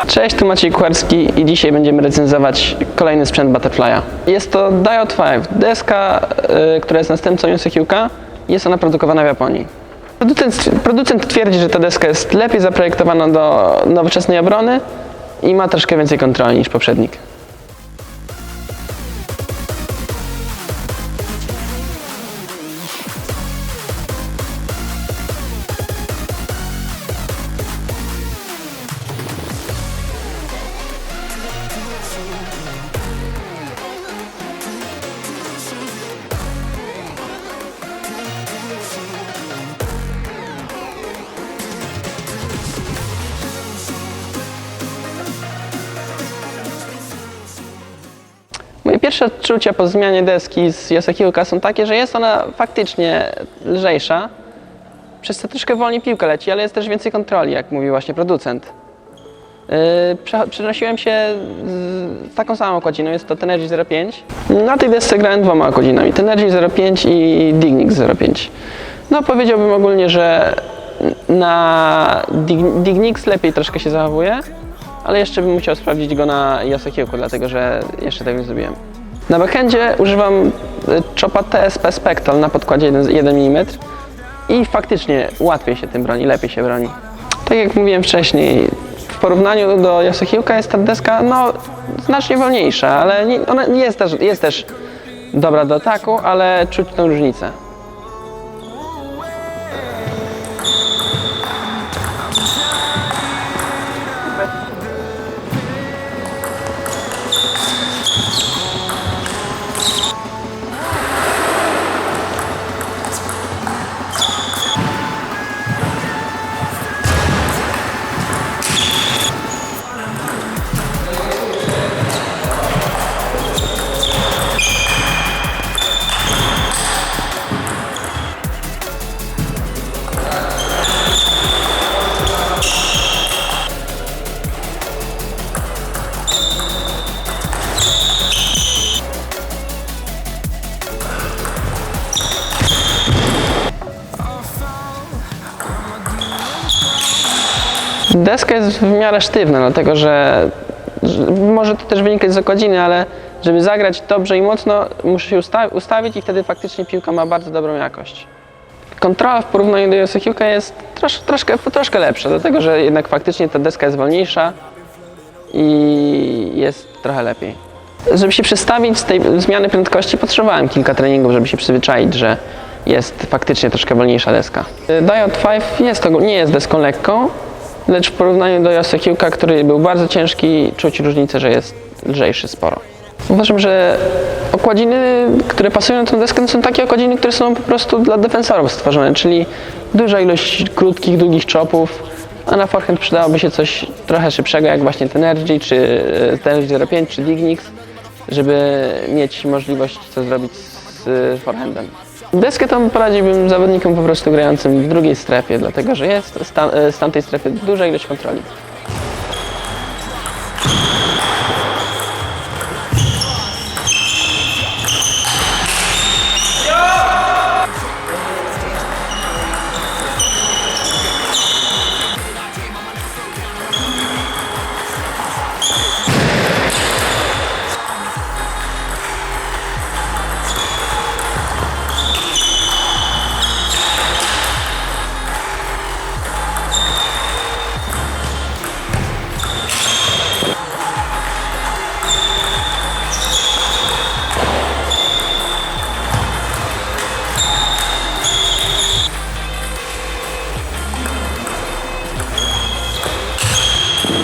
Cześć, tu Maciej Kucharski i dzisiaj będziemy recenzować kolejny sprzęt Butterfly'a. Jest to Diode 5, deska, która jest następcą Yosehiuka. Jest ona produkowana w Japonii. Producent twierdzi, że ta deska jest lepiej zaprojektowana do nowoczesnej obrony i ma troszkę więcej kontroli niż poprzednik. Moje pierwsze odczucia po zmianie deski z Yosehiuka są takie, że jest ona faktycznie lżejsza, przez co troszkę wolniej piłka leci, ale jest też więcej kontroli, jak mówi właśnie producent. Przenosiłem się z taką samą okładziną, jest to Tenergy 05. Na tej desce grałem dwoma okładzinami, Tenergy 05 i Dignix 05. No powiedziałbym ogólnie, że na Dignix lepiej troszkę się zachowuje, ale jeszcze bym musiał sprawdzić go na Yosehiuku, dlatego że jeszcze tego nie zrobiłem. Na backhandzie używam Chopa TSP Spectral na podkładzie 1 mm i faktycznie łatwiej się tym broni, lepiej się broni. Tak jak mówiłem wcześniej, w porównaniu do Yosehiuka jest ta deska znacznie wolniejsza, ale ona jest też dobra do ataku, ale czuć tę różnicę. Deska jest w miarę sztywna, dlatego że może to też wynikać z okładziny, ale żeby zagrać dobrze i mocno, muszę się ustawić i wtedy faktycznie piłka ma bardzo dobrą jakość. Kontrola w porównaniu do Yosehiuka jest troszkę lepsza, dlatego że jednak faktycznie ta deska jest wolniejsza i jest trochę lepiej. Żeby się przestawić z tej zmiany prędkości, potrzebowałem kilka treningów, żeby się przyzwyczaić, że jest faktycznie troszkę wolniejsza deska. Diode 5 nie jest deską lekką, lecz w porównaniu do Yosehiuka, który był bardzo ciężki, czuć różnicę, że jest lżejszy sporo. Uważam, że okładziny, które pasują na tę deskę, to są takie okładziny, które są po prostu dla defensorów stworzone, czyli duża ilość krótkich, długich chopów, a na forehand przydałoby się coś trochę szybszego, jak właśnie Tenergy, czy Tenergy 05, czy Dignix, żeby mieć możliwość co zrobić z forehandem. Deskę tą poradziłbym zawodnikom po prostu grającym w drugiej strefie, dlatego że jest z tamtej strefy duża ilość kontroli.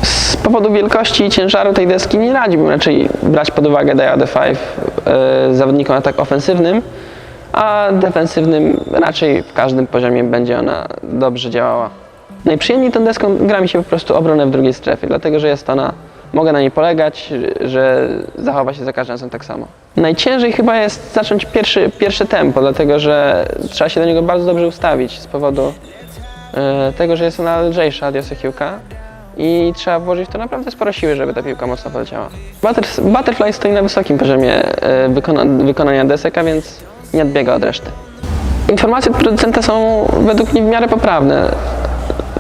Z powodu wielkości i ciężaru tej deski nie radziłbym raczej brać pod uwagę Diode 5 zawodnikom na tak ofensywnym, a defensywnym raczej w każdym poziomie będzie ona dobrze działała. Najprzyjemniej tą deską gra mi się po prostu obronę w drugiej strefie, dlatego że jest ona, mogę na niej polegać, że zachowa się za każdym razem tak samo. Najciężej chyba jest zacząć pierwsze tempo, dlatego że trzeba się do niego bardzo dobrze ustawić z powodu tego, że jest ona lżejsza od Yosehiuka i trzeba włożyć w to naprawdę sporo siły, żeby ta piłka mocno poleciała. Butterfly stoi na wysokim poziomie wykonania desek, a więc nie odbiega od reszty. Informacje od producenta są według mnie w miarę poprawne,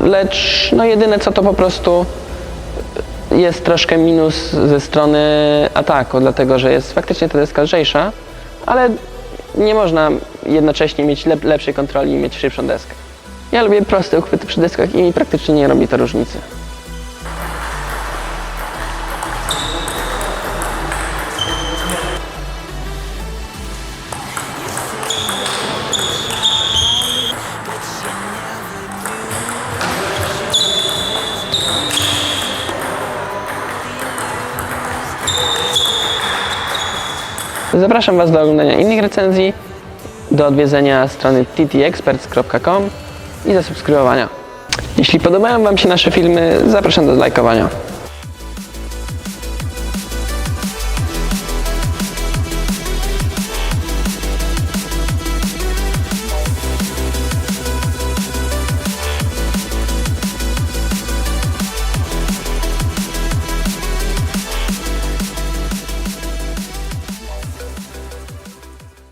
lecz no jedyne co to po prostu jest troszkę minus ze strony ataku, dlatego że jest faktycznie ta deska lżejsza, ale nie można jednocześnie mieć lepszej kontroli i mieć szybszą deskę. Ja lubię proste uchwyty przy deskach i praktycznie nie robi to różnicy. Zapraszam Was do oglądania innych recenzji, do odwiedzenia strony ttexperts.com i zasubskrybowania. Jeśli podobają Wam się nasze filmy, zapraszam do lajkowania.